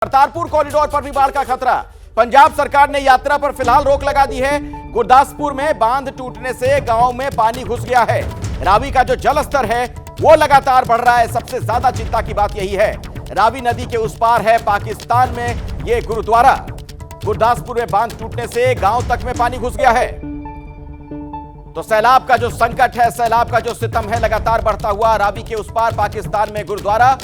Kartarpur corridor पर भी बाढ़ का खतरा। पंजाब सरकार ने यात्रा पर फिलहाल रोक लगा दी है। गुरदासपुर में बांध टूटने से गांव में पानी घुस गया है। रावी का जो जल स्तर है वो लगातार बढ़ रहा है। सबसे ज्यादा चिंता की बात यही है, रावी नदी के उस पार है पाकिस्तान में ये गुरुद्वारा। गुरदासपुर में बांध टूटने से गांव तक में पानी घुस गया है। तो सैलाब का जो संकट है, सैलाब का जो सितम है, लगातार बढ़ता हुआ। रावी के उस पार पाकिस्तान में गुरुद्वारा।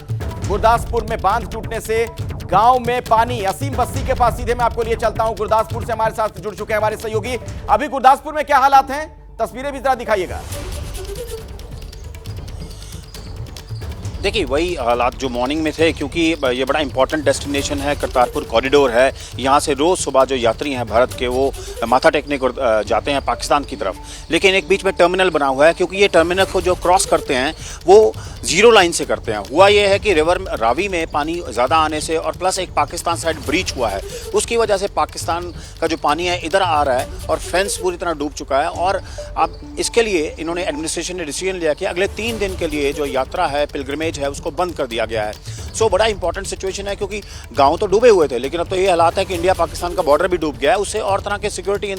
गुरदासपुर में बांध टूटने से गांव में पानी। असीम बस्ती के पास सीधे मैं आपको लिए चलता हूं। गुरदासपुर से हमारे साथ जुड़ चुके हैं हमारे सहयोगी। अभी गुरदासपुर में क्या हालात हैं, तस्वीरें भी जरा दिखाइएगा। देखिए वही हालात जो मॉर्निंग में थे, क्योंकि ये बड़ा इंपॉर्टेंट डेस्टिनेशन है, करतारपुर कॉरिडोर है। यहाँ से रोज़ सुबह जो यात्री हैं भारत के वो माथा टेकने को जाते हैं पाकिस्तान की तरफ। लेकिन एक बीच में टर्मिनल बना हुआ है, क्योंकि ये टर्मिनल को जो क्रॉस करते हैं वो जीरो लाइन से करते हैं। हुआ ये है कि रिवर रावी में पानी ज़्यादा आने से और प्लस एक पाकिस्तान साइड ब्रीच हुआ है, उसकी वजह से पाकिस्तान का जो पानी है इधर आ रहा है और फेंस पूरी तरह डूब चुका है। और अब इसके लिए इन्होंने एडमिनिस्ट्रेशन ने डिसीजन लिया कि अगले 3 दिन के लिए जो यात्रा है, पिलग्रिमेज है, उसको बंद कर दिया गया है। सो बड़ा इंपॉर्टेंट सिचुएशन है, क्योंकि गांव तो डूबे हुए थे, लेकिन अब तो ये हालात है कि इंडिया पाकिस्तान का बॉर्डर भी डूब गया है। उससे और तरह के सिक्योरिटी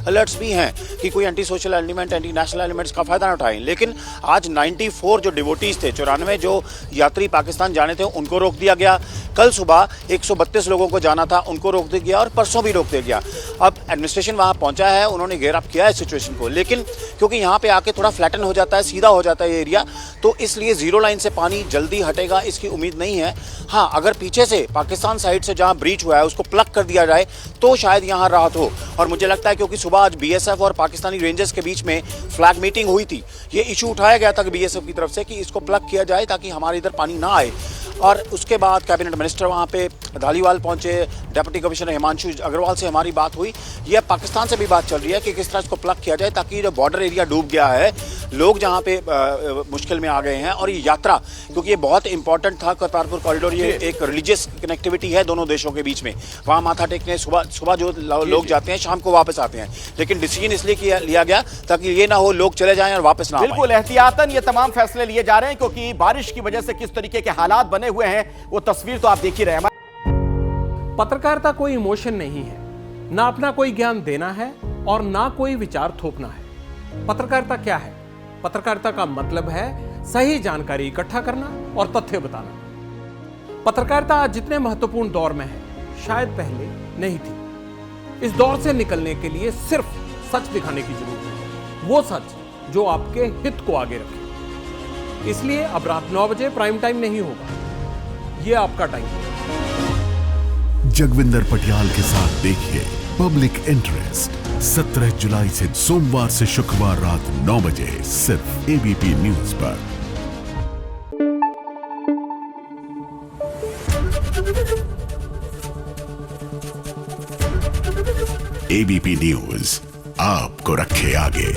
अलर्ट्स भी हैं कि कोई anti social element, anti national elements का फायदा न उठाएं। लेकिन आज 94 जो डिवोटीज थे, 94 जो यात्री पाकिस्तान जाने थे, उनको रोक दिया गया। कल सुबह 132 लोगों को जाना था, उनको रोक दिया गया और परसों भी रोक दिया गया। अब एडमिनिस्ट्रेशन वहाँ पहुँचा है, उन्होंने घेर अप किया है सिचुएशन को, लेकिन क्योंकि यहाँ पे आके थोड़ा फ्लैटन हो जाता है, सीधा हो जाता है ये एरिया, तो इसलिए जीरो लाइन से पानी जल्दी हटेगा इसकी उम्मीद नहीं है। हाँ, अगर पीछे से पाकिस्तान साइड से जहाँ ब्रीच हुआ है उसको प्लग कर दिया जाए तो शायद यहाँ राहत हो। और मुझे लगता है क्योंकि सुबह आज बीएसएफ और पाकिस्तानी रेंजर्स के बीच में फ्लैग मीटिंग हुई थी, ये इशू उठाया गया था बीएसएफ की तरफ से कि इसको प्लग किया जाए ताकि हमारे इधर पानी ना आए। और उसके बाद कैबिनेट मिनिस्टर वहाँ पे धालीवाल पहुँचे, डिप्टी कमिश्नर हिमांशु अग्रवाल से हमारी बात हुई। यह पाकिस्तान से भी बात चल रही है कि किस तरह इसको प्लग किया जाए ताकि जो बॉर्डर एरिया डूब गया है, लोग जहाँ पे मुश्किल में आ गए हैं। और ये यात्रा, क्योंकि ये बहुत इंपॉर्टेंट था करतारपुर कॉरिडोर, ये एक रिलीजियस कनेक्टिविटी है दोनों देशों के बीच में। वहाँ माथा टेकने सुबह जो लोग जाते हैं, शाम को वापस आते हैं। लेकिन डिसीजन इसलिए लिया गया ताकि ये ना हो लोग चले जाएं और वापस ना आए। बिल्कुल एहतियातन ये तमाम फैसले लिए जा रहे हैं, क्योंकि बारिश की वजह से किस तरीके के हालात बने हुए हैं वो तस्वीर तो आप देख ही रहे हैं। पत्रकारिता कोई इमोशन नहीं है, ना अपना कोई ज्ञान देना है और ना कोई विचार थोपना है। पत्रकारिता क्या है? पत्रकारिता का मतलब है सही जानकारी इकट्ठा करना और तथ्य बताना। पत्रकारिता आज जितने महत्वपूर्ण दौर में है, शायद पहले नहीं थी। इस दौर से निकलने के लिए सिर्फ सच दिखाने की जरूरत है, वो सच जो आपके हित को आगे रखे। इसलिए अब रात 9 बजे प्राइम टाइम नहीं होगा, ये आपका टाइम है। जगविंदर पटियाल के साथ देखिए पब्लिक इंटरेस्ट 17 जुलाई से सोमवार से शुक्रवार रात 9 बजे सिर्फ एबीपी न्यूज पर। एबीपी न्यूज आपको रखे आगे।